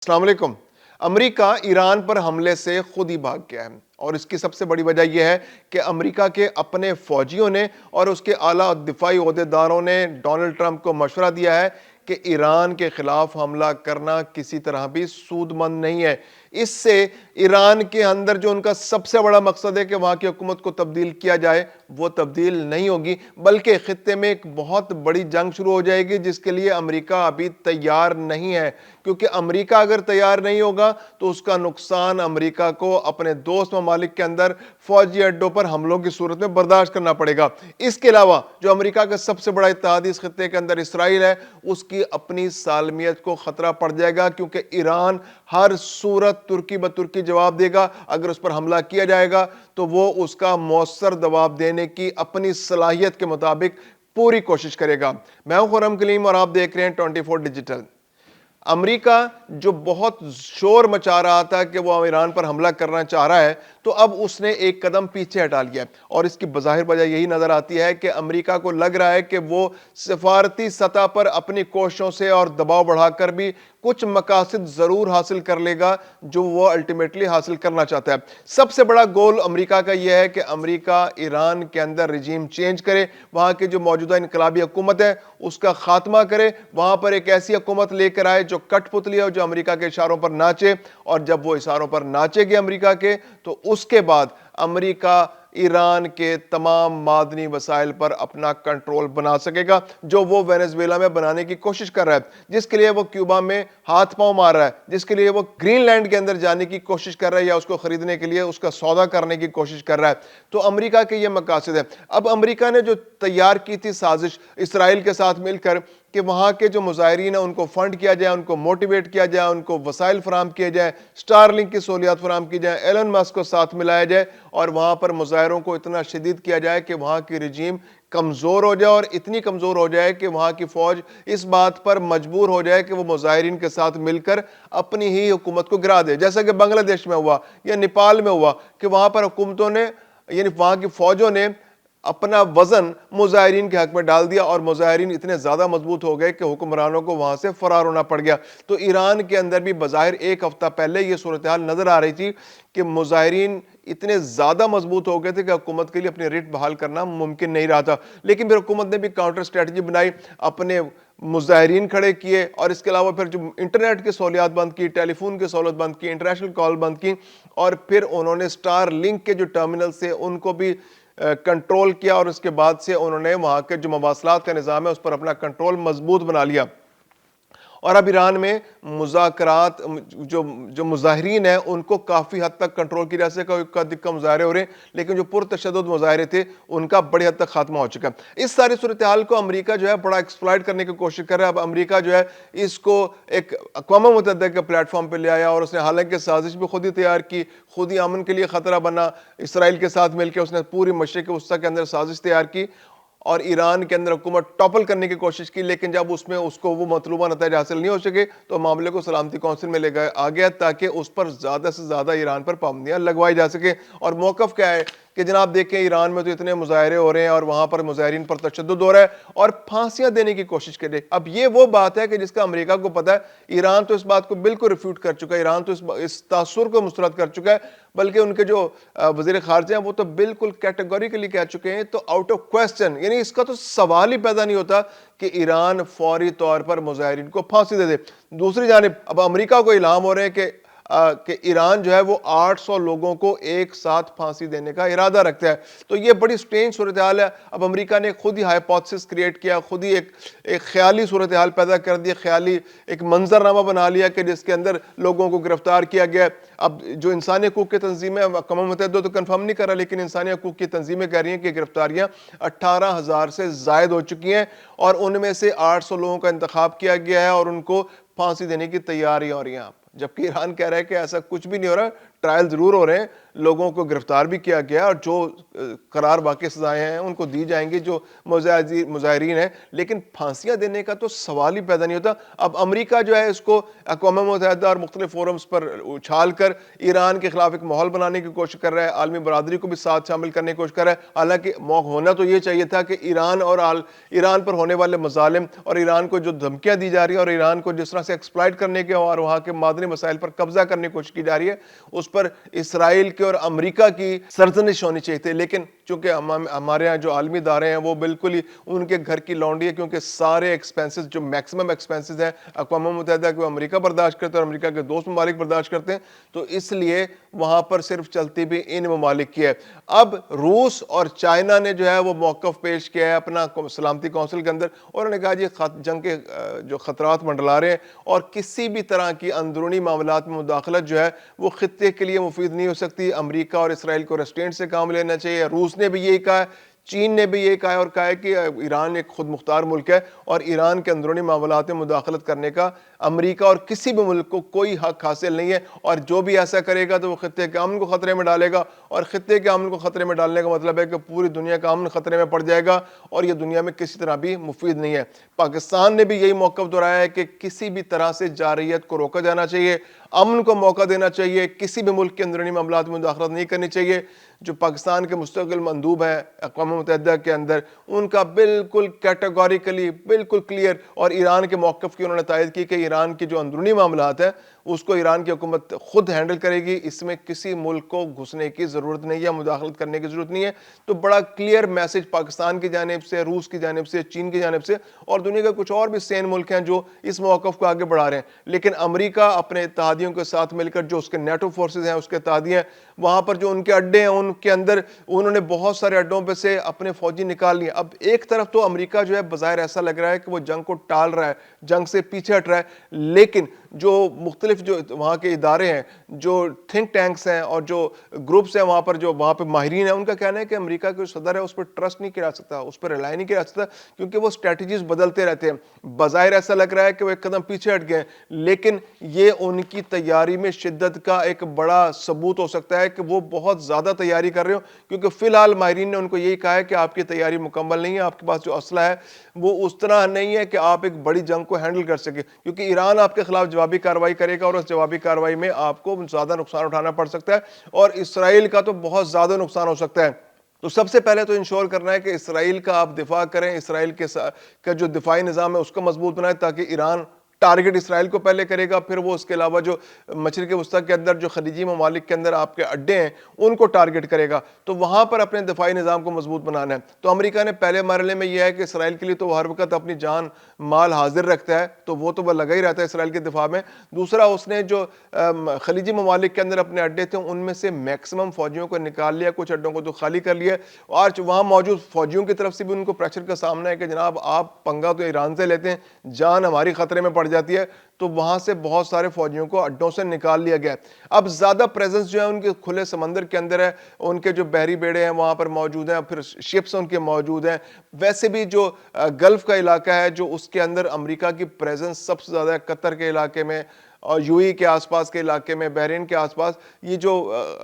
السلام علیکم۔ امریکہ ایران پر حملے سے خود ہی بھاگ گیا ہے اور اس کی سب سے بڑی وجہ یہ ہے کہ امریکہ کے اپنے فوجیوں نے اور اس کے اعلیٰ دفاعی عہدیداروں نے ڈونلڈ ٹرمپ کو مشورہ دیا ہے کہ ایران کے خلاف حملہ کرنا کسی طرح بھی سود مند نہیں ہے۔ اس سے ایران کے اندر جو ان کا سب سے بڑا مقصد ہے کہ وہاں کی حکومت کو تبدیل کیا جائے وہ تبدیل نہیں ہوگی، بلکہ خطے میں ایک بہت بڑی جنگ شروع ہو جائے گی جس کے لیے امریکہ ابھی تیار نہیں ہے، کیونکہ امریکہ اگر تیار نہیں ہوگا تو اس کا نقصان امریکہ کو اپنے دوست ممالک کے اندر فوجی اڈوں پر حملوں کی صورت میں برداشت کرنا پڑے گا۔ اس کے علاوہ جو امریکہ کا سب سے بڑا اتحادی اس خطے کے اندر اسرائیل ہے، اس کی اپنی سالمیت کو خطرہ پڑ جائے گا، کیونکہ ایران ہر صورت ترکی بترکی جواب دے گا۔ اگر اس پر حملہ کیا جائے گا تو وہ اس کا مؤثر جواب دینے کی اپنی صلاحیت کے مطابق پوری کوشش کرے گا۔ میں ہوں خرم کلیم اور آپ دیکھ رہے ہیں 24 ڈیجیٹل۔ امریکہ جو بہت شور مچا رہا تھا کہ وہ ایران پر حملہ کرنا چاہ رہا ہے، تو اب اس نے ایک قدم پیچھے ہٹا لیا ہے، اور اس کی بظاہر وجہ یہی نظر آتی ہے کہ امریکہ کو لگ رہا ہے کہ وہ سفارتی سطح پر اپنی کوششوں سے اور دباؤ بڑھا کر بھی کچھ مقاصد ضرور حاصل کر لے گا جو وہ الٹیمیٹلی حاصل کرنا چاہتا ہے۔ سب سے بڑا گول امریکہ کا یہ ہے کہ امریکہ ایران کے اندر رجیم چینج کرے، وہاں کی جو موجودہ انقلابی حکومت ہے اس کا خاتمہ کرے، وہاں پر ایک ایسی حکومت لے کر آئے جو کٹ پتلی ہے، جو امریکہ کے اشاروں پر ناچے، اور جب وہ اشاروں پر ناچے گی امریکہ کے، تو اس کے بعد امریکہ ایران کے تمام معدنی وسائل پر اپنا کنٹرول بنا سکے گا، جو وہ وینزویلا میں بنانے کی کوشش کر رہا ہے، جس کے لیے وہ کیوبا میں ہاتھ پاؤں مار رہا ہے، جس کے لیے وہ گرین لینڈ کے اندر جانے کی کوشش کر رہا ہے یا اس کو خریدنے کے لیے اس کا سودا کرنے کی کوشش کر رہا ہے۔ تو امریکہ کے یہ مقاصد ہے۔ اب امریکہ نے جو تیار کی تھی سازش اسرائیل کے ساتھ مل کر کہ وہاں کے جو مظاہرین ہیں ان کو فنڈ کیا جائے، ان کو موٹیویٹ کیا جائے، ان کو وسائل فراہم کیے جائیں، سٹار لنک کی سہولیات فراہم کی جائیں، ایلن مسک کو ساتھ ملایا جائے، اور وہاں پر مظاہروں کو اتنا شدید کیا جائے کہ وہاں کی رجیم کمزور ہو جائے، اور اتنی کمزور ہو جائے کہ وہاں کی فوج اس بات پر مجبور ہو جائے کہ وہ مظاہرین کے ساتھ مل کر اپنی ہی حکومت کو گرا دے، جیسا کہ بنگلہ دیش میں ہوا یا نیپال میں ہوا کہ وہاں پر حکومتوں نے، یعنی وہاں کی فوجوں نے اپنا وزن مظاہرین کے حق میں ڈال دیا، اور مظاہرین اتنے زیادہ مضبوط ہو گئے کہ حکمرانوں کو وہاں سے فرار ہونا پڑ گیا۔ تو ایران کے اندر بھی بظاہر ایک ہفتہ پہلے یہ صورتحال نظر آ رہی تھی کہ مظاہرین اتنے زیادہ مضبوط ہو گئے تھے کہ حکومت کے لیے اپنی ریٹ بحال کرنا ممکن نہیں رہا تھا، لیکن پھر حکومت نے بھی کاؤنٹر اسٹریٹجی بنائی، اپنے مظاہرین کھڑے کیے، اور اس کے علاوہ پھر جو انٹرنیٹ کی سہولیات بند کی، ٹیلی فون کی سہولت بند کی، انٹرنیشنل کال بند کی، اور پھر انہوں نے سٹار لنک کے جو ٹرمینل سے ان کو بھی کنٹرول کیا، اور اس کے بعد سے انہوں نے وہاں کے جو مواصلات کا نظام ہے اس پر اپنا کنٹرول مضبوط بنا لیا۔ اور اب ایران میں مذاکرات جو مظاہرین ہیں ان کو کافی حد تک کنٹرول کی جا سکے، اکا دکا مظاہرے ہو رہے ہیں، لیکن جو پرتشدد مظاہرے تھے ان کا بڑی حد تک خاتمہ ہو چکا ہے۔ اس ساری صورتحال کو امریکہ جو ہے بڑا ایکسپلائٹ کرنے کی کوشش کر رہا ہے۔ اب امریکہ جو ہے اس کو ایک اقوام متحدہ کے پلیٹ فارم پہ لے آیا، اور اس نے حالانکہ سازش بھی خود ہی تیار کی، خود ہی امن کے لیے خطرہ بنا، اسرائیل کے ساتھ مل کے اس نے پوری مشرق وسطیٰ کے اندر سازش تیار کی اور ایران کے اندر حکومت ٹاپل کرنے کی کوشش کی، لیکن جب اس میں اس کو وہ مطلوبہ نتائج حاصل نہیں ہو سکے تو معاملے کو سلامتی کونسل میں لے آ گیا تاکہ اس پر زیادہ سے زیادہ ایران پر پابندیاں لگوائی جا سکے۔ اور موقف کیا ہے کہ جناب دیکھیں ایران میں تو اتنے مظاہرے ہو رہے ہیں اور وہاں پر مظاہرین پر تشدد ہو رہا ہے اور پھانسیاں دینے کی کوشش کرے۔ اب یہ وہ بات ہے کہ جس کا امریکہ کو پتہ ہے، ایران تو اس بات کو بالکل ریفیوٹ کر چکا ہے، ایران تو اس تاثر کو مسترد کر چکا ہے، بلکہ ان کے جو وزیر خارجہ ہیں وہ تو بالکل کیٹیگوریکلی کہہ چکے ہیں، تو آؤٹ آف کوسچن، یعنی اس کا تو سوال ہی پیدا نہیں ہوتا کہ ایران فوری طور پر مظاہرین کو پھانسی دے دے۔ دوسری جانب اب امریکہ کو الہام ہو رہے ہیں کہ ایران جو ہے وہ 800 لوگوں کو ایک ساتھ پھانسی دینے کا ارادہ رکھتا ہے۔ تو یہ بڑی سٹرینج صورتحال ہے۔ اب امریکہ نے خود ہی ہائپوتھسس کریٹ کیا، خود ہی ایک خیالی صورتحال پیدا کر دی، خیالی ایک منظرنامہ بنا لیا کہ جس کے اندر لوگوں کو گرفتار کیا گیا۔ اب جو انسانی حقوق کی تنظیمیں، اقوام متحدہ تو کنفرم نہیں کر رہا، لیکن انسانی حقوق کی تنظیمیں کہہ رہی ہیں کہ گرفتاریاں 18,000 سے زائد ہو چکی ہیں، اور ان میں سے 800 لوگوں کا انتخاب کیا گیا ہے اور ان کو پھانسی دینے کی تیاری ہو رہی ہیں۔ جبکہ ایران کہہ رہا ہے کہ ایسا کچھ بھی نہیں ہو رہا، ٹرائل ضرور ہو رہے ہیں، لوگوں کو گرفتار بھی کیا گیا اور جو قرار باقی سزائیں ہیں ان کو دی جائیں گی جو مظاہرین ہیں، لیکن پھانسیاں دینے کا تو سوال ہی پیدا نہیں ہوتا۔ اب امریکہ جو ہے اس کو اقوام متحدہ اور مختلف فورمز پر اچھال کر ایران کے خلاف ایک ماحول بنانے کی کوشش کر رہا ہے، عالمی برادری کو بھی ساتھ شامل کرنے کی کوشش کر رہا ہے۔ حالانکہ ہونا تو یہ چاہیے تھا کہ ایران پر ہونے والے مظالم اور ایران کو جو دھمکیاں دی جا رہی ہیں اور ایران کو جس طرح سے ایکسپلائٹ کرنے کے اور وہاں کے مادنی وسائل پر قبضہ کرنے کی کوشش کی جا رہی ہے، اس پر اسرائیل کے اور امریکہ کی سرزنش ہونی چاہیے تھی، لیکن چونکہ ہمارے ہاں جو عالمی ادارے ہیں وہ بالکل ہی ان کے گھر کی لونڈی ہے، کیونکہ سارے ایکسپینسز جو میکسیمم ایکسپینسز ہیں اقوام متحدہ کے امریکہ برداشت کرتے ہیں اور امریکہ کے دوست ممالک برداشت کرتے ہیں، تو اس لیے وہاں پر صرف چلتی بھی ان ممالک کی ہے۔ اب روس اور چائنا نے جو ہے وہ موقف پیش کیا ہے اپنا سلامتی کونسل کے اندر، اور انہوں نے کہا جی جنگ کے جو خطرات منڈلا رہے ہیں اور کسی بھی طرح کی اندرونی معاملات میں مداخلت جو ہے وہ خطے کے لیے مفید نہیں ہو سکتی، امریکہ اور اسرائیل کو ریسٹرینٹ سے کام لینا چاہیے۔ روس نے بھی یہی کہا ہے، چین نے بھی یہ کہا ہے، اور کہا ہے کہ ایران ایک خود مختار ملک ہے اور ایران کے اندرونی معاملات میں مداخلت کرنے کا امریکہ اور کسی بھی ملک کو کوئی حق حاصل نہیں ہے، اور جو بھی ایسا کرے گا تو وہ خطے کے امن کو خطرے میں ڈالے گا، اور خطے کے امن کو خطرے میں ڈالنے کا مطلب ہے کہ پوری دنیا کا امن خطرے میں پڑ جائے گا، اور یہ دنیا میں کسی طرح بھی مفید نہیں ہے۔ پاکستان نے بھی یہی موقف دہرایا ہے کہ کسی بھی طرح سے جارحیت کو روکا جانا چاہیے، امن کو موقع دینا چاہیے، کسی بھی ملک کے اندرونی معاملات میں مداخلت نہیں کرنی چاہیے۔ جو پاکستان کے مستقل مندوب ہیں اقوام متحدہ کے اندر، ان کا بالکل کیٹیگوریکلی بالکل کلیئر، اور ایران کے موقف کی انہوں نے تائید کی کہ ایران کی جو اندرونی معاملات ہیں اس کو ایران کی حکومت خود ہینڈل کرے گی، اس میں کسی ملک کو گھسنے کی ضرورت نہیں ہے، مداخلت کرنے کی ضرورت نہیں ہے۔ تو بڑا کلیئر میسج پاکستان کی جانب سے، روس کی جانب سے، چین کی جانب سے، اور دنیا کے کچھ اور بھی سین ملک ہیں جو اس موقف کو آگے بڑھا رہے ہیں۔ لیکن امریکہ اپنے اتحادیوں کے ساتھ مل کر، جو اس کے نیٹو فورسز ہیں، اس کے اتحادی ہیں، وہاں پر جو ان کے اڈے ہیں ان کے اندر انہوں نے بہت سارے اڈوں پہ سے اپنے فوجی نکال لیے۔ اب ایک طرف تو امریکہ جو ہے بظاہر ایسا لگ رہا ہے کہ وہ جنگ کو ٹال رہا ہے، جنگ سے پیچھے ہٹ رہا ہے، لیکن جو مختلف جو وہاں کے ادارے ہیں، جو تھنک ٹینکس ہیں اور جو گروپس ہیں وہاں پر، جو وہاں پہ ماہرین ہیں، ان کا کہنا ہے کہ امریکہ کے جو صدر ہے اس پر ٹرسٹ نہیں کیا جا سکتا، اس پر ریلائی نہیں کیا جا سکتا، کیونکہ وہ اسٹریٹجیز بدلتے رہتے ہیں۔ بظاہر ایسا لگ رہا ہے کہ وہ ایک قدم پیچھے ہٹ گئے، لیکن یہ ان کی تیاری میں شدت کا ایک بڑا ثبوت ہو سکتا ہے کہ وہ بہت زیادہ تیاری کر رہے ہو، کیونکہ فی الحال ماہرین نے ان کو یہی کہا ہے کہ آپ کی تیاری مکمل نہیں ہے، آپ کے پاس جو اسلحہ ہے وہ اس طرح نہیں ہے کہ آپ ایک بڑی جنگ کو ہینڈل کر سکے، کیونکہ ایران آپ کے خلاف جوابی کارروائی کرے گا اور اس جوابی کارروائی میں آپ کو زیادہ نقصان اٹھانا پڑ سکتا ہے، اور اسرائیل کا تو بہت زیادہ نقصان ہو سکتا ہے۔ تو سب سے پہلے تو انشور کرنا ہے کہ اسرائیل کا آپ دفاع کریں، اسرائیل کا جو دفاعی نظام ہے اس کو مضبوط بنائیں، تاکہ ایران ٹارگٹ اسرائیل کو پہلے کرے گا، پھر وہ اس کے علاوہ جو مشرق وسطیٰ کے اندر جو خلیجی ممالک کے اندر آپ کے اڈے ہیں ان کو ٹارگٹ کرے گا، تو وہاں پر اپنے دفاعی نظام کو مضبوط بنانا ہے۔ تو امریکہ نے پہلے مرحلے میں یہ ہے کہ اسرائیل کے لیے تو وہ ہر وقت اپنی جان مال حاضر رکھتا ہے، تو وہ لگا ہی رہتا ہے اسرائیل کے دفاع میں۔ دوسرا، اس نے جو خلیجی ممالک کے اندر اپنے اڈے تھے ان میں سے میکسیمم فوجیوں کو نکال لیا، کچھ اڈوں کو تو خالی کر لیا، اور وہاں موجود فوجیوں کی طرف سے بھی ان کو پریشر کا سامنا ہے کہ جناب آپ پنگا تو ایران سے لیتے ہیں، جان ہماری خطرے میں پڑ جاتی ہے، تو وہاں سے بہت سارے فوجیوں کو اڈوں سے نکال لیا گیا۔ اب زیادہ پریزنس جو ہے ان کے کھلے سمندر کے اندر ہے، ان کے جو بحری بیڑے ہیں وہاں پر موجود ہیں، پھر شپس ان کے موجود ہیں۔ ویسے بھی جو گلف کا علاقہ ہے جو اس کے اندر امریکہ کی پریزنس سب سے زیادہ ہے، قطر کے علاقے میں اور یو ای کے آس پاس کے علاقے میں، بحرین کے آس پاس، یہ جو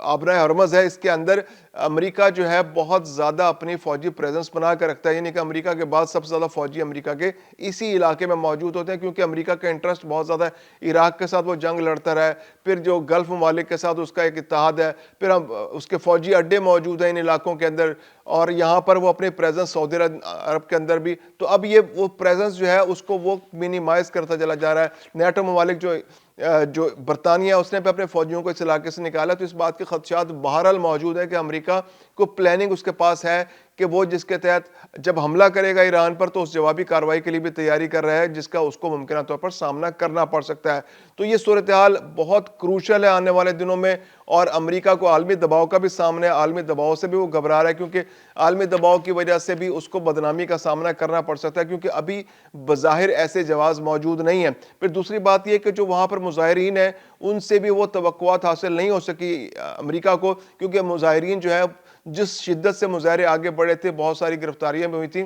آبرہ ہرمز ہے اس کے اندر امریکہ جو ہے بہت زیادہ اپنی فوجی پریزنس بنا کر رکھتا ہے، یعنی کہ امریکہ کے بعد سب سے زیادہ فوجی امریکہ کے اسی علاقے میں موجود ہوتے ہیں، کیونکہ امریکہ کا انٹرسٹ بہت زیادہ ہے، عراق کے ساتھ وہ جنگ لڑتا رہا ہے، پھر جو گلف ممالک کے ساتھ اس کا ایک اتحاد ہے، پھر اس کے فوجی اڈے موجود ہیں ان علاقوں کے اندر، اور یہاں پر وہ اپنی پریزنس سعودی عرب کے اندر بھی، تو اب یہ وہ پریزنس جو ہے اس کو وہ منیمائز کرتا چلا جا رہا ہے۔ نیٹو ممالک جو برطانیہ اس نے اپنے فوجیوں کو اس علاقے سے نکالا، تو اس بات کے خدشات بہرحال موجود ہے کہ امریکہ کو پلاننگ اس کے پاس ہے کہ وہ جس کے تحت جب حملہ کرے گا ایران پر تو اس جوابی کارروائی کے لیے بھی تیاری کر رہا ہے، جس کا اس کو ممکنہ طور پر سامنا کرنا پڑ سکتا ہے۔ تو یہ صورتحال بہت کروشل ہے آنے والے دنوں میں، اور امریکہ کو عالمی دباؤ کا بھی سامنا ہے، عالمی دباؤ سے بھی وہ گھبرا رہا ہے، کیونکہ عالمی دباؤ کی وجہ سے بھی اس کو بدنامی کا سامنا کرنا پڑ سکتا ہے، کیونکہ ابھی بظاہر ایسے جواز موجود نہیں ہیں۔ پھر دوسری بات یہ کہ جو وہاں پر مظاہرین ہیں ان سے بھی وہ توقعات حاصل نہیں ہو سکی امریکہ کو، کیونکہ مظاہرین جو ہے جس شدت سے مظاہرے آگے بڑھے تھے، بہت ساری گرفتاریاں بھی ہوئی تھیں،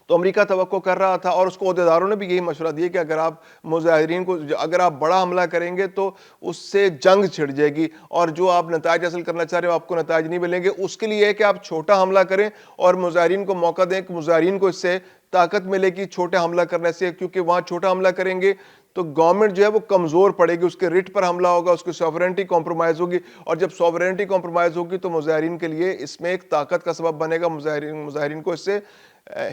تو امریکہ توقع کر رہا تھا، اور اس کو عہدیداروں نے بھی یہی مشورہ دیا کہ اگر آپ مظاہرین کو اگر آپ بڑا حملہ کریں گے تو اس سے جنگ چھڑ جائے گی، اور جو آپ نتائج حاصل کرنا چاہ رہے ہو آپ کو نتائج نہیں ملیں گے۔ اس کے لیے ہے کہ آپ چھوٹا حملہ کریں اور مظاہرین کو موقع دیں کہ مظاہرین کو اس سے طاقت ملے گی چھوٹے حملہ کرنے سے، کیونکہ وہاں چھوٹا حملہ کریں گے تو گورنمنٹ جو ہے وہ کمزور پڑے گی، اس کے ریٹ پر حملہ ہوگا، اس کی سوورنٹی کمپرومائز ہوگی، اور جب سوورنٹی کمپرومائز ہوگی تو مظاہرین کے لیے اس میں ایک طاقت کا سبب بنے گا، مظاہرین کو اس سے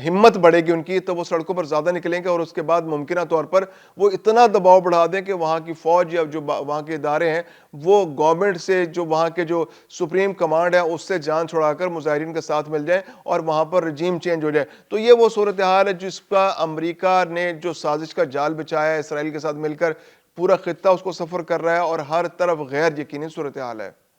ہمت بڑھے گی ان کی تو وہ سڑکوں پر زیادہ نکلیں گے، اور اس کے بعد ممکنہ طور پر وہ اتنا دباؤ بڑھا دیں کہ وہاں کی فوج یا جو وہاں کے ادارے ہیں وہ گورنمنٹ سے، جو وہاں کے جو سپریم کمانڈ ہے اس سے جان چھڑا کر مظاہرین کے ساتھ مل جائیں اور وہاں پر رجیم چینج ہو جائے۔ تو یہ وہ صورتحال ہے جس کا امریکہ نے جو سازش کا جال بچایا ہے اسرائیل کے ساتھ مل کر، پورا خطہ اس کو سفر کر رہا ہے اور ہر طرف غیر یقینی صورتحال ہے۔